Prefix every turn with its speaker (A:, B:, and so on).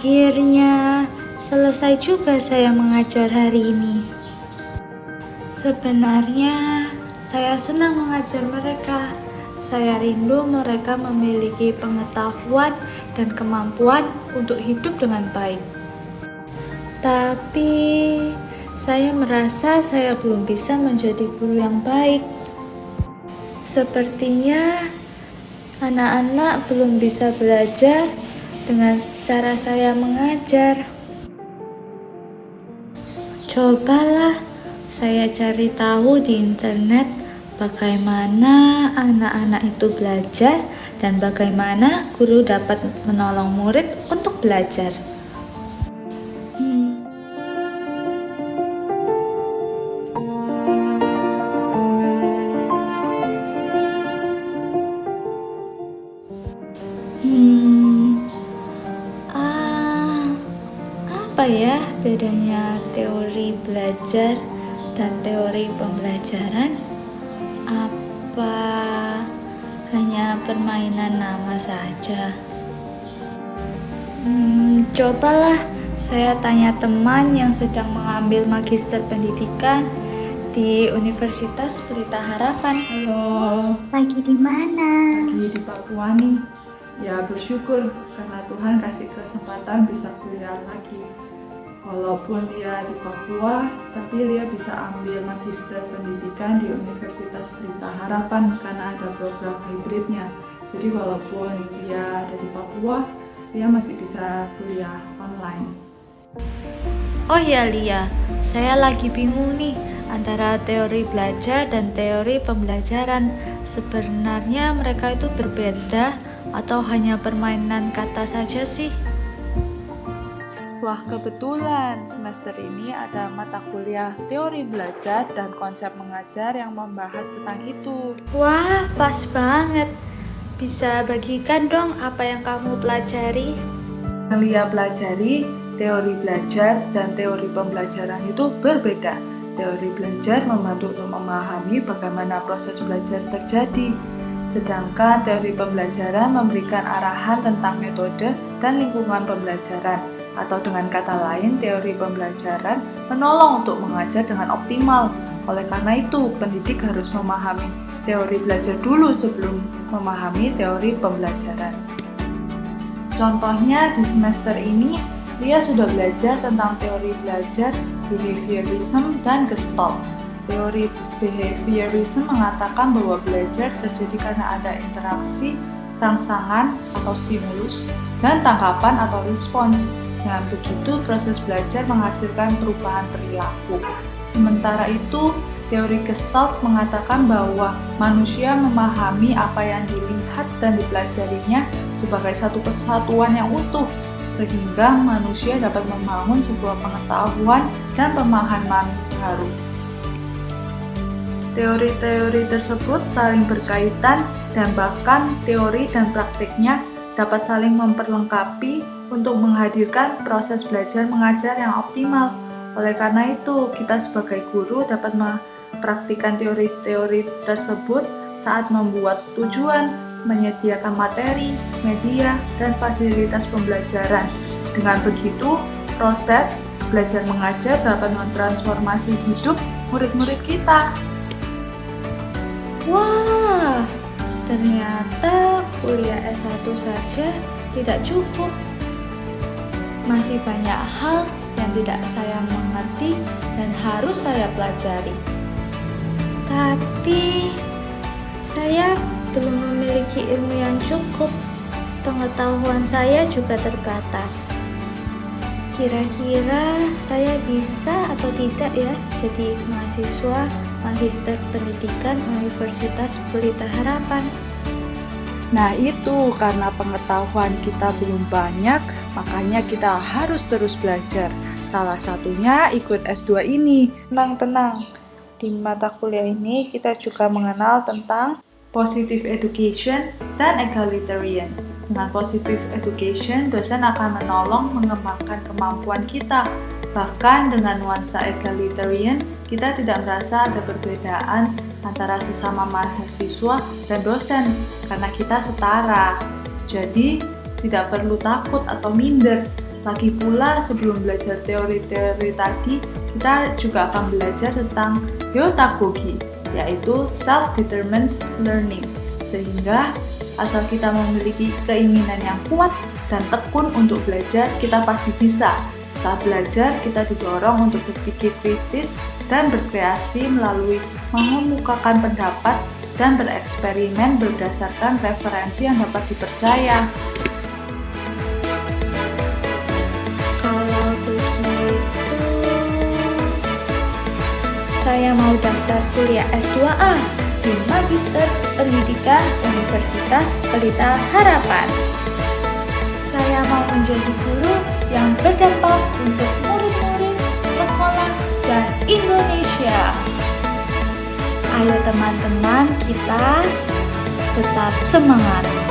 A: Akhirnya selesai juga saya mengajar hari ini. Sebenarnya saya senang mengajar mereka. Saya rindu mereka memiliki pengetahuan dan kemampuan untuk hidup dengan baik. Tapi saya merasa saya belum bisa menjadi guru yang baik. Sepertinya anak-anak belum bisa belajar dengan cara saya mengajar. Cobalah saya cari tahu di internet bagaimana anak-anak itu belajar dan bagaimana guru dapat menolong murid untuk belajar. Apa ya bedanya teori belajar dan teori pembelajaran? Apa hanya permainan nama saja? Cobalah saya tanya teman yang sedang mengambil magister pendidikan di Universitas Pelita Harapan.
B: Halo,
C: Lagi di mana?
B: lagi di Papua nih. Ya bersyukur karena Tuhan kasih kesempatan bisa kuliah lagi. Walaupun dia di Papua, tapi dia bisa ambil magister pendidikan di Universitas Pelita Harapan karena ada program hybridnya. Jadi walaupun dia ada di Papua, dia masih bisa kuliah online.
A: Oh ya Lia, saya lagi bingung nih antara teori belajar dan teori pembelajaran. Sebenarnya mereka itu berbeda atau hanya permainan kata saja sih?
B: Wah, kebetulan semester ini ada mata kuliah teori belajar dan konsep mengajar yang membahas tentang itu.
A: Wah, pas banget. Bisa bagikan dong apa yang kamu pelajari?
B: Lia pelajari teori belajar dan teori pembelajaran itu berbeda. Teori belajar membantu untuk memahami bagaimana proses belajar terjadi. Sedangkan teori pembelajaran memberikan arahan tentang metode dan lingkungan pembelajaran. Atau dengan kata lain, teori pembelajaran menolong untuk mengajar dengan optimal. Oleh karena itu, pendidik harus memahami teori belajar dulu sebelum memahami teori pembelajaran. Contohnya di semester ini, Lia sudah belajar tentang teori belajar, behaviorism, dan Gestalt. Teori behaviorism mengatakan bahwa belajar terjadi karena ada interaksi, rangsangan atau stimulus, dan tangkapan atau respons. Dengan begitu, proses belajar menghasilkan perubahan perilaku. Sementara itu, teori Gestalt mengatakan bahwa manusia memahami apa yang dilihat dan dipelajarinya sebagai satu kesatuan yang utuh, sehingga manusia dapat membangun sebuah pengetahuan dan pemahaman baru. Teori-teori tersebut saling berkaitan dan bahkan teori dan praktiknya dapat saling memperlengkapi untuk menghadirkan proses belajar mengajar yang optimal. Oleh karena itu, kita sebagai guru dapat mempraktikkan teori-teori tersebut saat membuat tujuan, menyediakan materi, media, dan fasilitas pembelajaran. Dengan begitu, proses belajar mengajar dapat mentransformasi hidup murid-murid kita.
A: Wah, ternyata kuliah S1 saja tidak cukup. Masih banyak hal yang tidak saya mengerti dan harus saya pelajari. Tapi saya belum memiliki ilmu yang cukup. Pengetahuan saya juga terbatas. Kira-kira saya bisa atau tidak ya jadi mahasiswa Magister Pendidikan Universitas Pelita Harapan?
B: Nah itu, karena pengetahuan kita belum banyak, makanya kita harus terus belajar. Salah satunya ikut S2 ini. Tenang-tenang, di mata kuliah ini kita juga mengenal tentang positive education dan egalitarian. Dengan positive education, dosen akan menolong mengembangkan kemampuan kita. Bahkan dengan nuansa egalitarian, kita tidak merasa ada perbedaan antara sesama mahasiswa dan dosen, karena kita setara. Jadi, tidak perlu takut atau minder. Lagi pula, sebelum belajar teori-teori tadi, kita juga akan belajar tentang heutagogi, yaitu self-determined learning. Sehingga, asal kita memiliki keinginan yang kuat dan tekun untuk belajar, kita pasti bisa. Setelah belajar, kita didorong untuk berpikir kritis dan berkreasi melalui mengemukakan pendapat dan bereksperimen berdasarkan referensi yang dapat dipercaya.
A: Kalau begitu, saya mau daftar kuliah S2A di Magister Pendidikan Universitas Pelita Harapan. Saya mau menjadi guru yang berdampak untuk murid-murid, sekolah, dan Indonesia. Ayo teman-teman, kita tetap semangat.